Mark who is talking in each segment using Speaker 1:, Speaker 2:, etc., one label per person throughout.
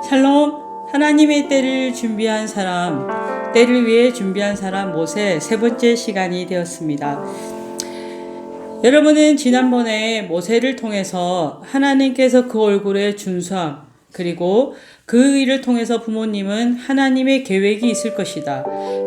Speaker 1: 샬롬. 하나님의 때를 준비한 사람, 때를 위해 준비한 사람 모세 세 번째 시간이 되었습니다. 여러분은 지난번에 모세를 통해서 하나님께서 그 얼굴에 준수함, 그리고 그 일을 통해서 부모님은 하나님의 계획이 있을 것이다.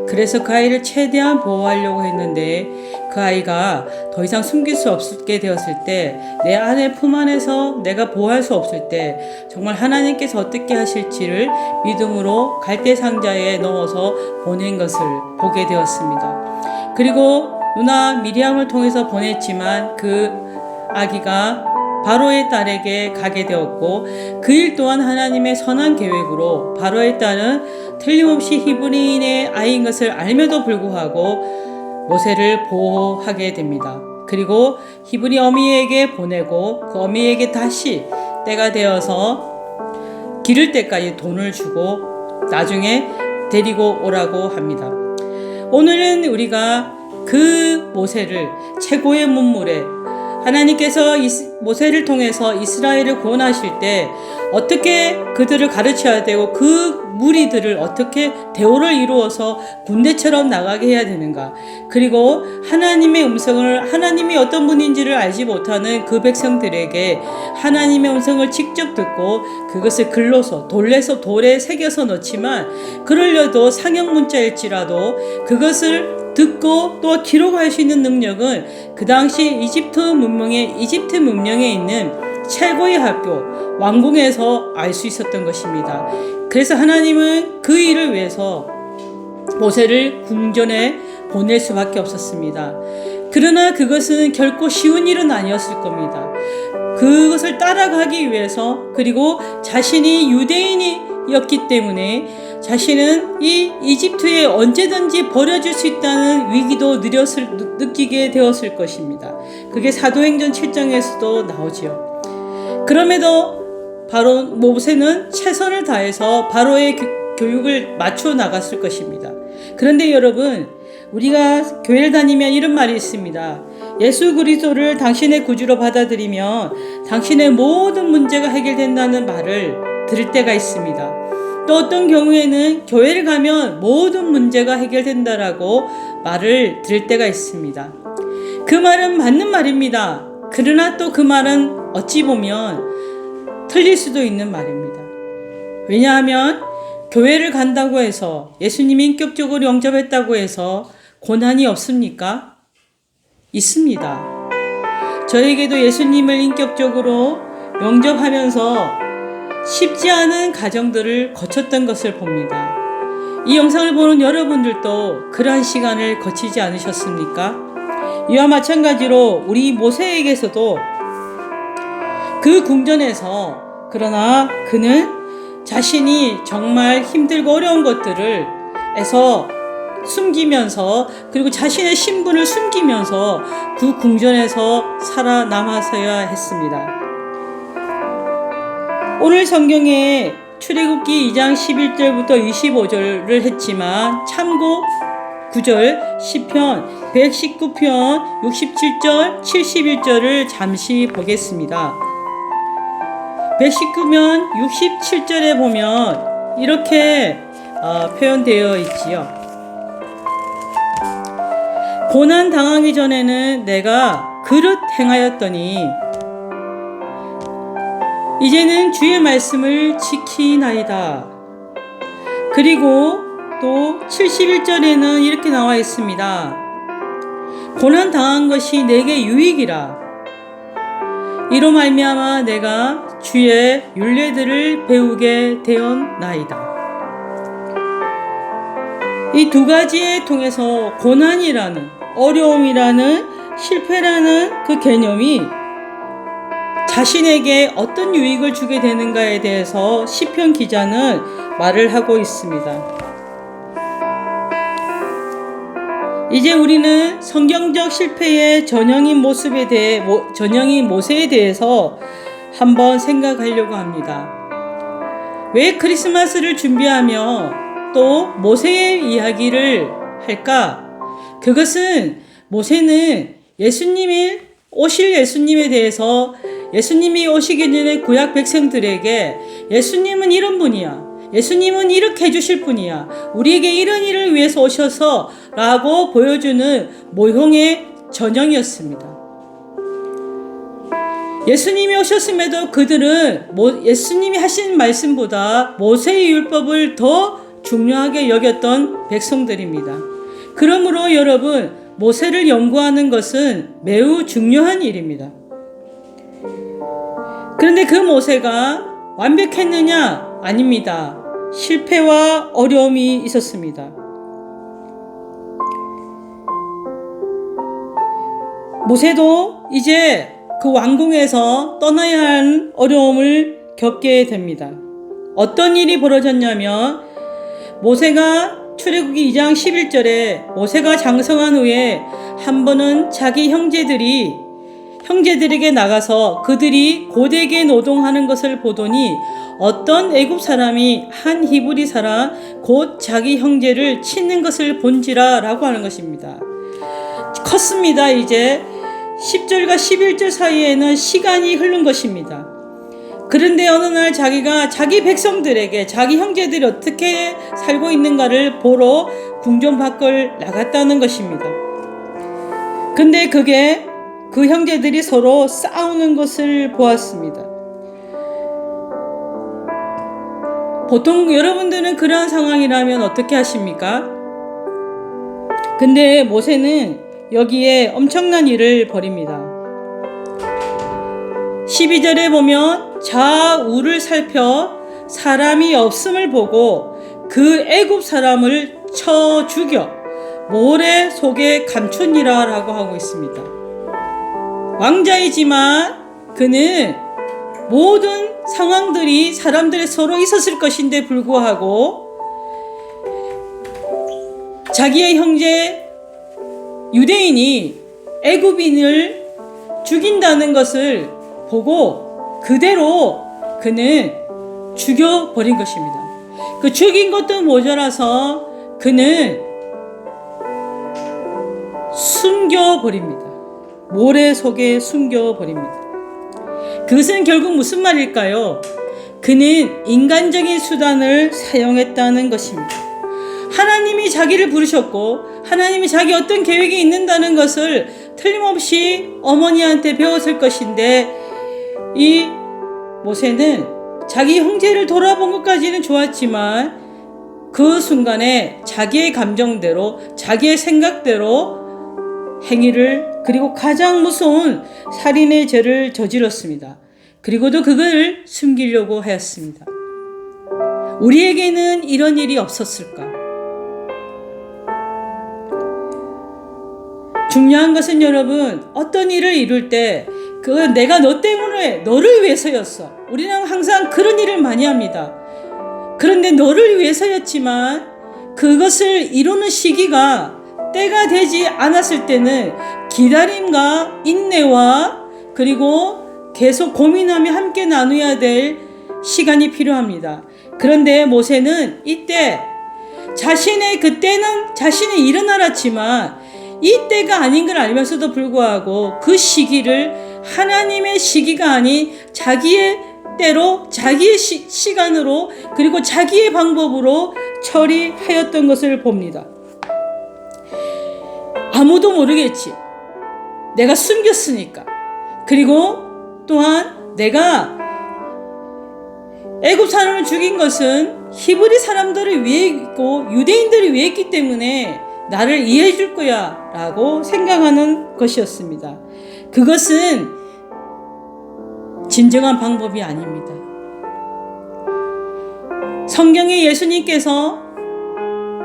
Speaker 1: 그래서 그 아이를 최대한 보호하려고 했는데 그 아이가 더 이상 숨길 수 없게 되었을 때, 내 아내 품 안에서 내가 보호할 수 없을 때 정말 하나님께서 어떻게 하실지를 믿음으로 갈대 상자에 넣어서 보낸 것을 보게 되었습니다. 그리고 누나 미리암을 통해서 보냈지만 그 아기가 바로의 딸에게 가게 되었고, 그 일 또한 하나님의 선한 계획으로 바로의 딸은 틀림없이 히브리인의 아이인 것을 알면도 불구하고 모세를 보호하게 됩니다. 그리고 히브리 어미에게 보내고 그 어미에게 다시 때가 되어서 기를 때까지 돈을 주고 나중에 데리고 오라고 합니다. 오늘은 우리가 그 모세를 최고의 문물에, 하나님께서 모세를 통해서 이스라엘을 구원하실 때 어떻게 그들을 가르쳐야 되고 그 무리들을 어떻게 대오를 이루어서 군대처럼 나가게 해야 되는가, 그리고 하나님의 음성을, 하나님이 어떤 분인지를 알지 못하는 그 백성들에게 하나님의 음성을 직접 듣고 그것을 글로서 돌에 새겨서 넣지만, 그러려도 상형 문자일지라도 그것을 듣고 또 기록할 수 있는 능력은 그 당시 이집트 문명에 있는 최고의 학교 왕궁에서 알 수 있었던 것입니다. 그래서 하나님은 그 일을 위해서 모세를 궁전에 보낼 수밖에 없었습니다. 그러나 그것은 결코 쉬운 일은 아니었을 겁니다. 그것을 따라가기 위해서, 그리고 자신이 유대인이었기 때문에 자신은 이 이집트에 언제든지 버려질 수 있다는 위기도 느끼게 되었을 것입니다. 그게 사도행전 7장에서도 나오지요. 그럼에도 바로 모세는 최선을 다해서 바로의 교육을 맞춰 나갔을 것입니다. 그런데 여러분, 우리가 교회를 다니면 이런 말이 있습니다. 예수 그리스도를 당신의 구주로 받아들이면 당신의 모든 문제가 해결된다는 말을 들을 때가 있습니다. 또 어떤 경우에는 교회를 가면 모든 문제가 해결된다라고 말을 들을 때가 있습니다. 그 말은 맞는 말입니다. 그러나 또 그 말은 어찌 보면 틀릴 수도 있는 말입니다. 왜냐하면 교회를 간다고 해서, 예수님이 인격적으로 영접했다고 해서 고난이 없습니까? 있습니다. 저에게도 예수님을 인격적으로 영접하면서 쉽지 않은 과정들을 거쳤던 것을 봅니다. 이 영상을 보는 여러분들도 그러한 시간을 거치지 않으셨습니까? 이와 마찬가지로 우리 모세에게서도 그 궁전에서, 그러나 그는 자신이 정말 힘들고 어려운 것들을 해서 숨기면서, 그리고 자신의 신분을 숨기면서 그 궁전에서 살아남아서야 했습니다. 오늘 성경에 출애굽기 2장 11절부터 25절을 했지만 참고 구절 시편 119편 67절 71절을 잠시 보겠습니다. 119편 67절에 보면 이렇게 표현되어 있지요. 고난 당하기 전에는 내가 그릇 행하였더니 이제는 주의 말씀을 지키나이다. 그리고 또 71절에는 이렇게 나와 있습니다. 고난 당한 것이 내게 유익이라. 이로 말미암아 내가 주의 율례들을 배우게 되었나이다. 이 두 가지에 통해서 고난이라는, 어려움이라는, 실패라는 그 개념이 자신에게 어떤 유익을 주게 되는가에 대해서 시편 기자는 말을 하고 있습니다. 이제 우리는 성경적 실패의 전형인 모세에 대해서 한번 생각하려고 합니다. 왜 크리스마스를 준비하며 또 모세의 이야기를 할까? 그것은 모세는 오실 예수님에 대해서 예수님이 오시기 전에 구약 백성들에게 예수님은 이런 분이야. 예수님은 이렇게 해주실 분이야. 우리에게 이런 일을 위해서 오셔서 라고 보여주는 모형의 전형이었습니다. 예수님이 오셨음에도 그들은 예수님이 하신 말씀보다 모세의 율법을 더 중요하게 여겼던 백성들입니다. 그러므로 여러분, 모세를 연구하는 것은 매우 중요한 일입니다. 그런데 그 모세가 완벽했느냐? 아닙니다. 실패와 어려움이 있었습니다. 모세도 이제 그 왕궁에서 떠나야 하는 어려움을 겪게 됩니다. 어떤 일이 벌어졌냐면 모세가 출애굽기 2장 11절에 모세가 장성한 후에 한 번은 자기 형제들에게 나가서 그들이 고되게 노동하는 것을 보더니 어떤 애굽 사람이 한 히브리 사람 곧 자기 형제를 치는 것을 본지라 라고 하는 것입니다. 컸습니다. 이제 10절과 11절 사이에는 시간이 흐른 것입니다. 그런데 어느 날 자기가 자기 백성들에게 자기 형제들이 어떻게 살고 있는가를 보러 궁전 밖을 나갔다는 것입니다. 근데 그게 그 형제들이 서로 싸우는 것을 보았습니다. 보통 여러분들은 그러한 상황이라면 어떻게 하십니까? 근데 모세는 여기에 엄청난 일을 벌입니다. 12절에 보면 좌우를 살펴 사람이 없음을 보고 그 애굽 사람을 쳐 죽여 모래 속에 감추니라 라고 하고 있습니다. 왕자이지만 그는 모든 상황들이 사람들이 서로 있었을 것인데 불구하고 자기의 형제 유대인이 애굽인을 죽인다는 것을 보고 그대로 그는 죽여버린 것입니다. 그 죽인 것도 모자라서 그는 숨겨버립니다. 모래 속에 숨겨버립니다. 그것은 결국 무슨 말일까요? 그는 인간적인 수단을 사용했다는 것입니다. 하나님이 자기를 부르셨고 하나님이 자기 어떤 계획이 있는다는 것을 틀림없이 어머니한테 배웠을 것인데 이 모세는 자기 형제를 돌아본 것까지는 좋았지만 그 순간에 자기의 감정대로 자기의 생각대로 행위를 그리고 가장 무서운 살인의 죄를 저질렀습니다. 그리고도 그걸 숨기려고 하였습니다. 우리에게는 이런 일이 없었을까? 중요한 것은 여러분, 어떤 일을 이룰 때 그건 내가 너 때문에 너를 위해서였어. 우리는 항상 그런 일을 많이 합니다. 그런데 너를 위해서였지만 그것을 이루는 시기가 때가 되지 않았을 때는 기다림과 인내와 그리고 계속 고민하며 함께 나누어야 될 시간이 필요합니다. 그런데 모세는 이때 그때는 자신의 일은 알았지만 이 때가 아닌 걸 알면서도 불구하고 그 시기를 하나님의 시기가 아닌 자기의 때로 자기의 시간으로 그리고 자기의 방법으로 처리하였던 것을 봅니다. 아무도 모르겠지. 내가 숨겼으니까. 그리고 또한 내가 애굽 사람을 죽인 것은 히브리 사람들을 위해 있고 유대인들을 위해 있기 때문에 나를 이해해 줄 거야 라고 생각하는 것이었습니다. 그것은 진정한 방법이 아닙니다. 성경에 예수님께서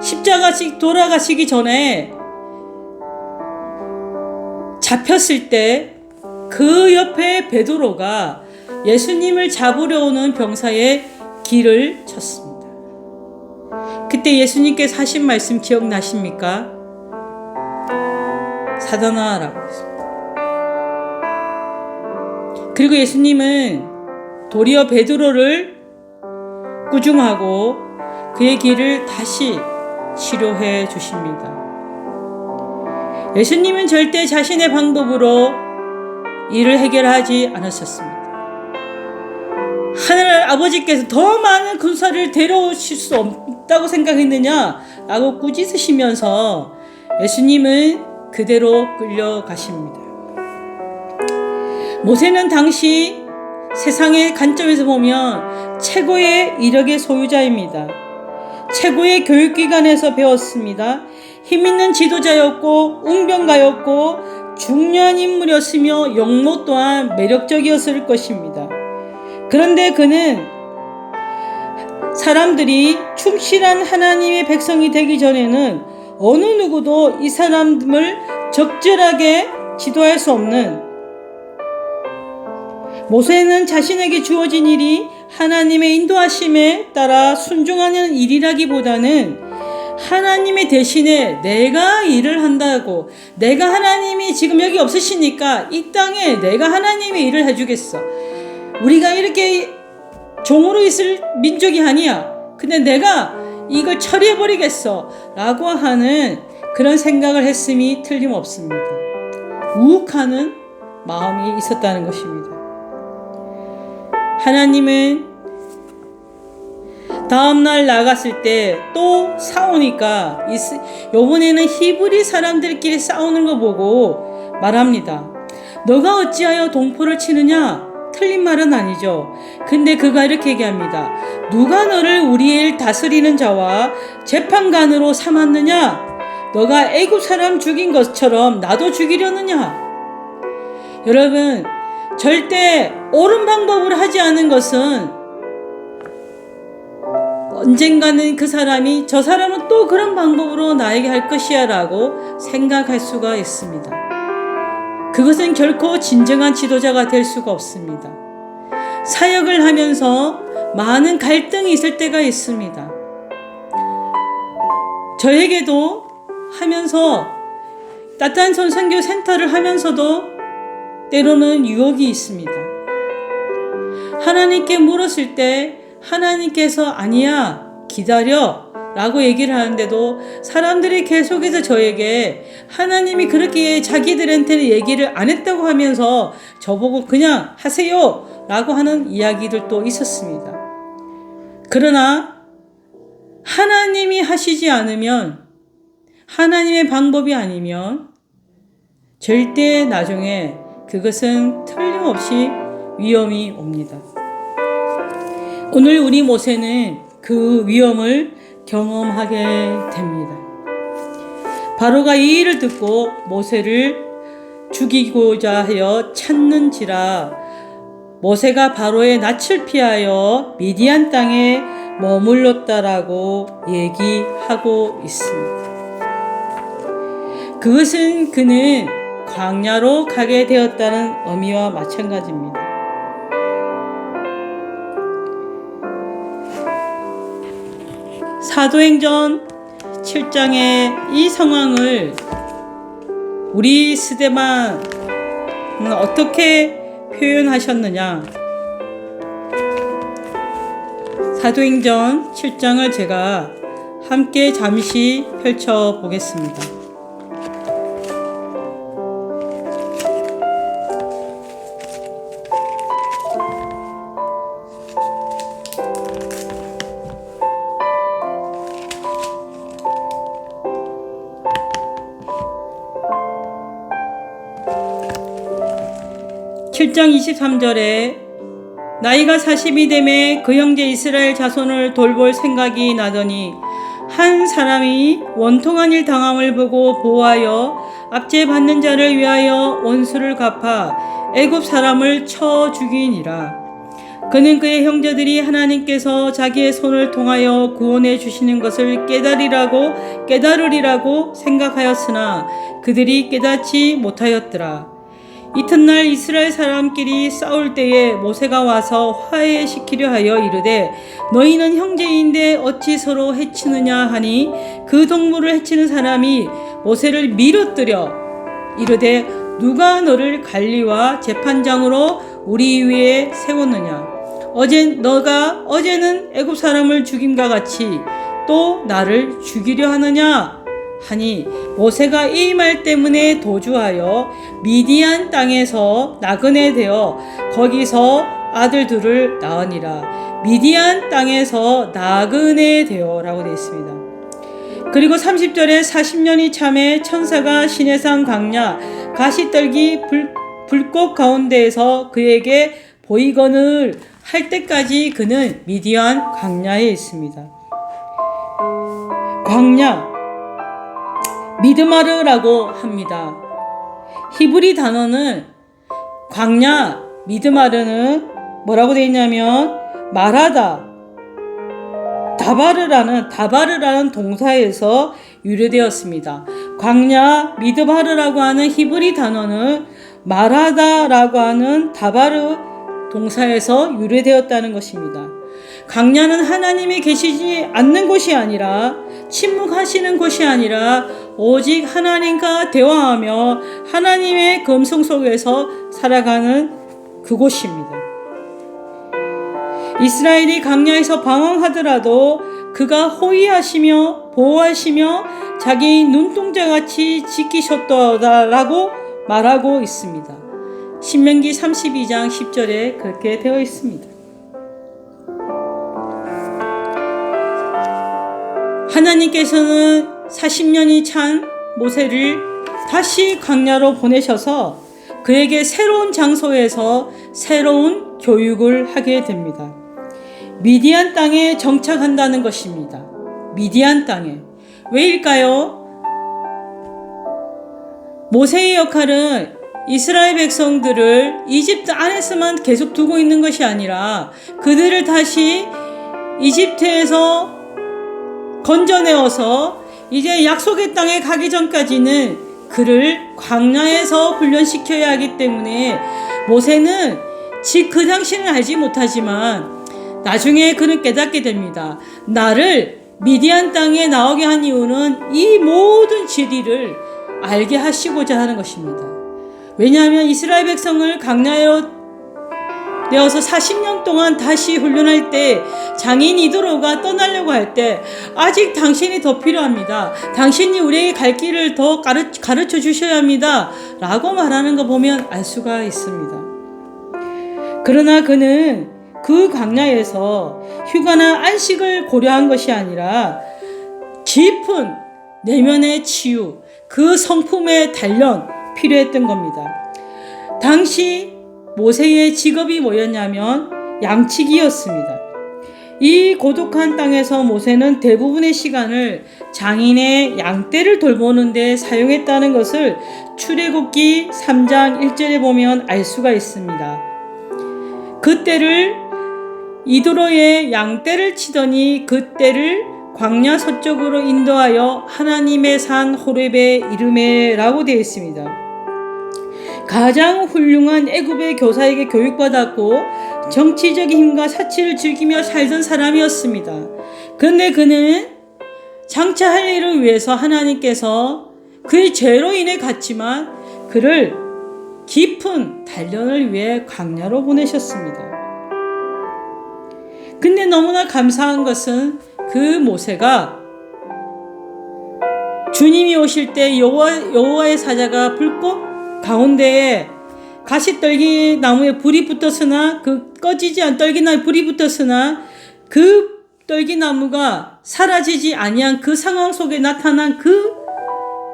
Speaker 1: 십자가씩 돌아가시기 전에 잡혔을 때 그 옆에 베드로가 예수님을 잡으려 오는 병사의 길을 쳤습니다. 그때 예수님께서 하신 말씀 기억나십니까? 사단아 라고 했습니다. 그리고 예수님은 도리어 베드로를 꾸중하고 그의 길을 다시 치료해 주십니다. 예수님은 절대 자신의 방법으로 일을 해결하지 않으셨습니다. 하늘 아버지께서 더 많은 군사를 데려오실 수 없다고 생각했느냐? 라고 꾸짖으시면서 예수님은 그대로 끌려가십니다. 모세는 당시 세상의 관점에서 보면 최고의 이력의 소유자입니다. 최고의 교육기관에서 배웠습니다. 힘있는 지도자였고 웅변가였고 중요한 인물이었으며 용모 또한 매력적이었을 것입니다. 그런데 그는 사람들이 충실한 하나님의 백성이 되기 전에는 어느 누구도 이 사람을 적절하게 지도할 수 없는, 모세는 자신에게 주어진 일이 하나님의 인도하심에 따라 순종하는 일이라기보다는 하나님의 대신에 내가 일을 한다고, 내가 하나님이 지금 여기 없으시니까 이 땅에 내가 하나님의 일을 해주겠어. 우리가 이렇게 종으로 있을 민족이 아니야. 근데 내가 이걸 처리해버리겠어 라고 하는 그런 생각을 했음이 틀림없습니다. 우욱하는 마음이 있었다는 것입니다. 하나님은 다음날 나갔을 때 또 싸우니까 이번에는 히브리 사람들끼리 싸우는 거 보고 말합니다. 너가 어찌하여 동포를 치느냐? 틀린 말은 아니죠. 근데 그가 이렇게 얘기합니다. 누가 너를 우리를 다스리는 자와 재판관으로 삼았느냐? 너가 애굽 사람 죽인 것처럼 나도 죽이려느냐? 여러분, 절대 옳은 방법으로 하지 않은 것은 언젠가는 그 사람이 저 사람은 또 그런 방법으로 나에게 할 것이야 라고 생각할 수가 있습니다. 그것은 결코 진정한 지도자가 될 수가 없습니다. 사역을 하면서 많은 갈등이 있을 때가 있습니다. 저에게도 하면서 따뜻한 손 선교 센터를 하면서도 때로는 유혹이 있습니다. 하나님께 물었을 때 하나님께서 아니야 기다려 라고 얘기를 하는데도 사람들이 계속해서 저에게 하나님이 그렇게 자기들한테는 얘기를 안 했다고 하면서 저보고 그냥 하세요 라고 하는 이야기들도 있었습니다. 그러나 하나님이 하시지 않으면, 하나님의 방법이 아니면 절대 나중에 그것은 틀림없이 위험이 옵니다. 오늘 우리 모세는 그 위험을 경험하게 됩니다. 바로가 이 일을 듣고 모세를 죽이고자 하여 찾는지라 모세가 바로의 낯을 피하여 미디안 땅에 머물렀다라고 얘기하고 있습니다. 그것은 그는 광야로 가게 되었다는 의미와 마찬가지입니다. 사도행전 7장의 이 상황을 우리 스데반은 어떻게 표현하셨느냐? 사도행전 7장을 제가 함께 잠시 펼쳐보겠습니다. (7장 23절에) 나이가 40이 되매 그 형제 이스라엘 자손을 돌볼 생각이 나더니 한 사람이 원통한 일 당함을 보고 보호하여 압제 받는 자를 위하여 원수를 갚아 애굽 사람을 쳐 죽이니라. 그는 그의 형제들이 하나님께서 자기의 손을 통하여 구원해 주시는 것을 깨달으리라고 생각하였으나 그들이 깨닫지 못하였더라. 이튿날 이스라엘 사람끼리 싸울 때에 모세가 와서 화해시키려 하여 이르되 너희는 형제인데 어찌 서로 해치느냐 하니 그 동물을 해치는 사람이 모세를 밀어뜨려 이르되 누가 너를 관리와 재판장으로 우리 위에 세웠느냐? 너가 어제는 애굽 사람을 죽임과 같이 또 나를 죽이려 하느냐? 하니 모세가 이 말 때문에 도주하여 미디안 땅에서 나그네 되어 거기서 아들 둘을 낳으니라. 미디안 땅에서 나그네 되어 라고 되어 있습니다. 그리고 30절에 40년이 참에 천사가 시내산 광야 가시떨기 불꽃 가운데에서 그에게 보이거늘 할 때까지 그는 미디안 광야에 있습니다. 광야, 미드마르라고 합니다. 히브리 단어는 광야, 미드마르는 뭐라고 되어 있냐면 말하다, 다바르라는 동사에서 유래되었습니다. 광야, 미드바르라고 하는 히브리 단어는 말하다라고 하는 다바르 동사에서 유래되었다는 것입니다. 광야는 하나님이 계시지 않는 곳이 아니라 침묵하시는 곳이 아니라 오직 하나님과 대화하며 하나님의 금성 속에서 살아가는 그곳입니다. 이스라엘이 광야에서 방황하더라도 그가 호위하시며 보호하시며 자기 눈동자같이 지키셨다라고 말하고 있습니다. 신명기 32장 10절에 그렇게 되어 있습니다. 하나님께서는 40년이 찬 모세를 다시 광야로 보내셔서 그에게 새로운 장소에서 새로운 교육을 하게 됩니다. 미디안 땅에 정착한다는 것입니다. 미디안 땅에. 왜일까요? 모세의 역할은 이스라엘 백성들을 이집트 안에서만 계속 두고 있는 것이 아니라 그들을 다시 이집트에서 건져내어서 이제 약속의 땅에 가기 전까지는 그를 광야에서 훈련시켜야 하기 때문에 모세는 그 당시는 알지 못하지만 나중에 그는 깨닫게 됩니다. 나를 미디안 땅에 나오게 한 이유는 이 모든 진리를 알게 하시고자 하는 것입니다. 왜냐하면 이스라엘 백성을 광야로 내어서 40년 동안 다시 훈련할 때 장인 이드로가 떠나려고 할 때 아직 당신이 더 필요합니다. 당신이 우리에게 갈 길을 더 가르쳐 주셔야 합니다. 라고 말하는 거 보면 알 수가 있습니다. 그러나 그는 그 광야에서 휴가나 안식을 고려한 것이 아니라 깊은 내면의 치유, 그 성품의 단련 필요했던 겁니다. 당시 모세의 직업이 뭐였냐면 양치기였습니다. 이 고독한 땅에서 모세는 대부분의 시간을 장인의 양떼를 돌보는 데 사용했다는 것을 출애굽기 3장 1절에 보면 알 수가 있습니다. 그때를 이드로의 양떼를 치더니 그때를 광야 서쪽으로 인도하여 하나님의 산 호렙에 이르매라고 되어 있습니다. 가장 훌륭한 애굽의 교사에게 교육받았고 정치적인 힘과 사치를 즐기며 살던 사람이었습니다. 그런데 그는 장차 할 일을 위해서 하나님께서 그의 죄로 인해 갔지만 그를 깊은 단련을 위해 광야로 보내셨습니다. 근데 너무나 감사한 것은 그 모세가 주님이 오실 때 여호와의 사자가 불꽃 가운데에 가시떨기 나무에 불이 붙었으나 그 꺼지지 않은 떨기나무에 불이 붙었으나 그 떨기나무가 사라지지 아니한 그 상황 속에 나타난 그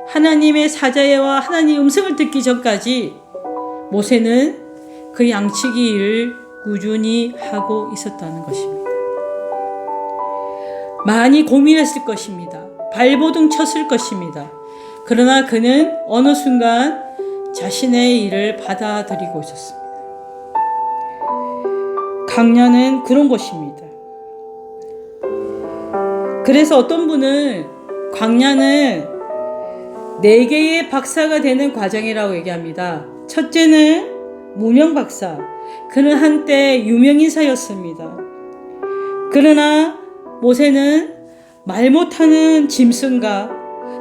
Speaker 1: 하나님의 사자와 하나님의 음성을 듣기 전까지 모세는 그 양치기 일을 꾸준히 하고 있었다는 것입니다. 많이 고민했을 것입니다. 발버둥 쳤을 것입니다. 그러나 그는 어느 순간 자신의 일을 받아들이고 있었습니다. 광야는 그런 곳입니다. 그래서 어떤 분은 광야는 4개의 박사가 되는 과정이라고 얘기합니다. 첫째는 무명 박사. 그는 한때 유명인사였습니다. 그러나 모세는 말 못하는 짐승과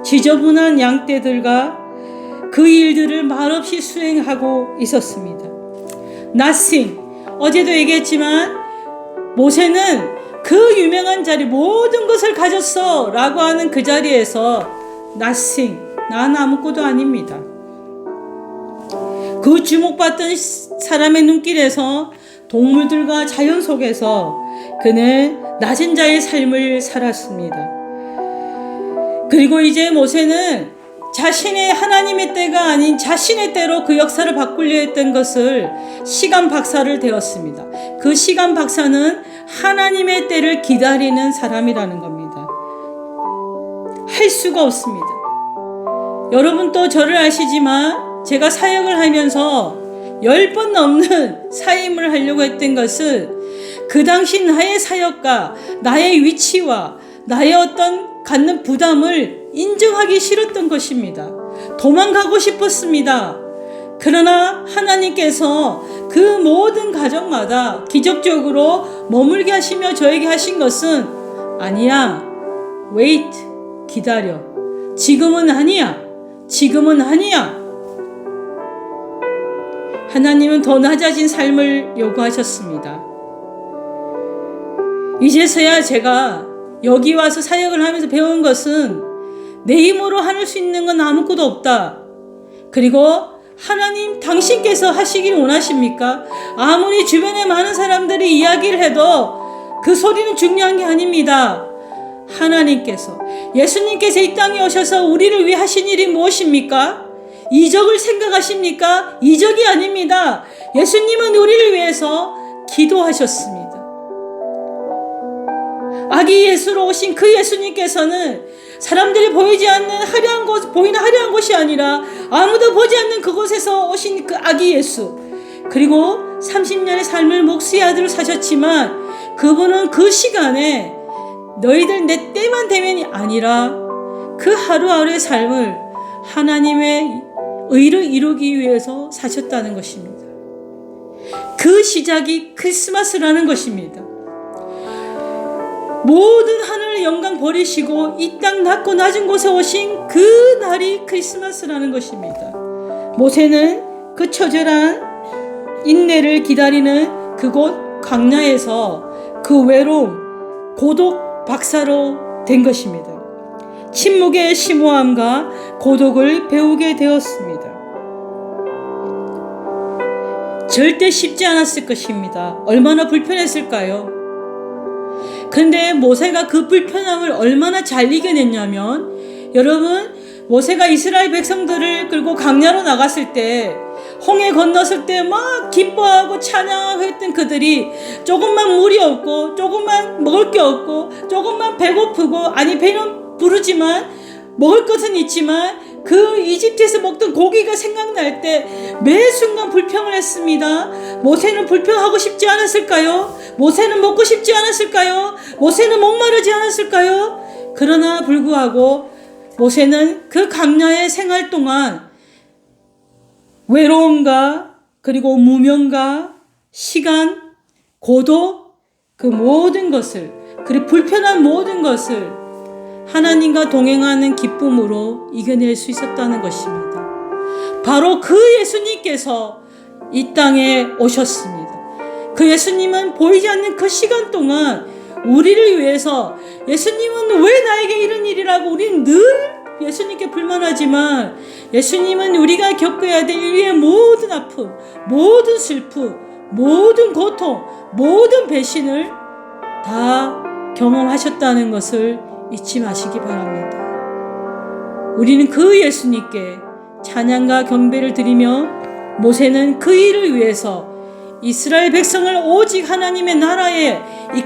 Speaker 1: 지저분한 양떼들과 그 일들을 말없이 수행하고 있었습니다. Nothing. 어제도 얘기했지만 모세는 그 유명한 자리 모든 것을 가졌어 라고 하는 그 자리에서 nothing. 난 아무것도 아닙니다. 그 주목받던 사람의 눈길에서 동물들과 자연 속에서 그는 낮은 자의 삶을 살았습니다. 그리고 이제 모세는 자신의 하나님의 때가 아닌 자신의 때로 그 역사를 바꾸려 했던 것을 시간 박사를 되었습니다. 그 시간 박사는 하나님의 때를 기다리는 사람이라는 겁니다. 할 수가 없습니다. 여러분 또 저를 아시지만 제가 사역을 하면서 10번 넘는 사임을 하려고 했던 것은 그 당시 나의 사역과 나의 위치와 나의 어떤 갖는 부담을 인정하기 싫었던 것입니다. 도망가고 싶었습니다. 그러나 하나님께서 그 모든 가정마다 기적적으로 머물게 하시며 저에게 하신 것은 아니야, wait, 기다려. 지금은 아니야. 지금은 아니야. 하나님은 더 낮아진 삶을 요구하셨습니다. 이제서야 제가 여기 와서 사역을 하면서 배운 것은 내 힘으로 할 수 있는 건 아무것도 없다. 그리고 하나님 당신께서 하시길 원하십니까? 아무리 주변에 많은 사람들이 이야기를 해도 그 소리는 중요한 게 아닙니다. 하나님께서 예수님께서 이 땅에 오셔서 우리를 위해 하신 일이 무엇입니까? 이적을 생각하십니까? 이적이 아닙니다. 예수님은 우리를 위해서 기도하셨습니다. 아기 예수로 오신 그 예수님께서는 사람들이 보이지 않는 화려한 곳, 보이는 화려한 곳이 아니라 아무도 보지 않는 그곳에서 오신 그 아기 예수. 그리고 30년의 삶을 목수의 아들로 사셨지만 그분은 그 시간에 너희들 내 때만 되면이 아니라 그 하루하루의 삶을 하나님의 의를 이루기 위해서 사셨다는 것입니다. 그 시작이 크리스마스라는 것입니다. 모든 하늘의 영광 버리시고 이 땅 낮고 낮은 곳에 오신 그 날이 크리스마스라는 것입니다. 모세는 그 처절한 인내를 기다리는 그곳 광야에서 그 외로움, 고독 박사로 된 것입니다. 침묵의 심오함과 고독을 배우게 되었습니다. 절대 쉽지 않았을 것입니다. 얼마나 불편했을까요? 근데 모세가 그 불편함을 얼마나 잘 이겨냈냐면, 여러분, 모세가 이스라엘 백성들을 끌고 광야로 나갔을 때, 홍해 건넜을 때 막 기뻐하고 찬양하고 했던 그들이 조금만 물이 없고, 조금만 먹을 게 없고, 조금만 배고프고, 아니 배는 부르지만 먹을 것은 있지만 그 이집트에서 먹던 고기가 생각날 때 매 순간 불평을 했습니다. 모세는 불평하고 싶지 않았을까요? 모세는 먹고 싶지 않았을까요? 모세는 목마르지 않았을까요? 그러나 불구하고 모세는 그 광야의 생활 동안 외로움과 그리고 무명과 시간, 고독, 그 모든 것을, 그리고 불편한 모든 것을 하나님과 동행하는 기쁨으로 이겨낼 수 있었다는 것입니다. 바로 그 예수님께서 이 땅에 오셨습니다. 그 예수님은 보이지 않는 그 시간 동안 우리를 위해서, 예수님은 왜 나에게 이런 일이라고 우리는 늘 예수님께 불만하지만, 예수님은 우리가 겪어야 될 인류의 모든 아픔, 모든 슬픔, 모든 고통, 모든 배신을 다 경험하셨다는 것을 잊지 마시기 바랍니다. 우리는 그 예수님께 찬양과 경배를 드리며, 모세는 그 일을 위해서 이스라엘 백성을 오직 하나님의 나라의 이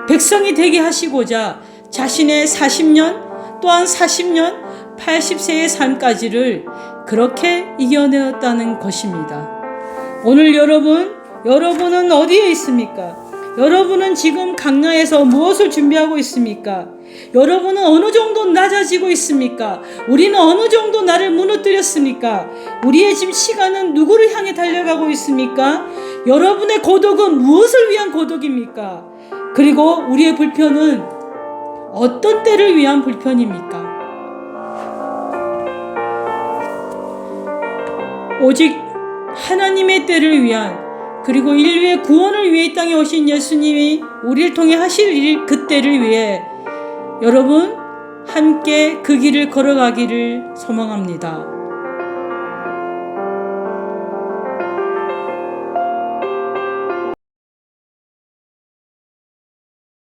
Speaker 1: 백성이 되게 하시고자 자신의 40년 또한 40년 80세의 삶까지를 그렇게 이겨내었다는 것입니다. 오늘 여러분은 어디에 있습니까? 여러분은 지금 광야에서 무엇을 준비하고 있습니까? 여러분은 어느 정도 낮아지고 있습니까? 우리는 어느 정도 나를 무너뜨렸습니까? 우리의 지금 시간은 누구를 향해 달려가고 있습니까? 여러분의 고독은 무엇을 위한 고독입니까? 그리고 우리의 불편은 어떤 때를 위한 불편입니까? 오직 하나님의 때를 위한, 그리고 인류의 구원을 위해 이 땅에 오신 예수님이 우리를 통해 하실 일, 그 때를 위해 여러분 함께 그 길을 걸어가기를 소망합니다.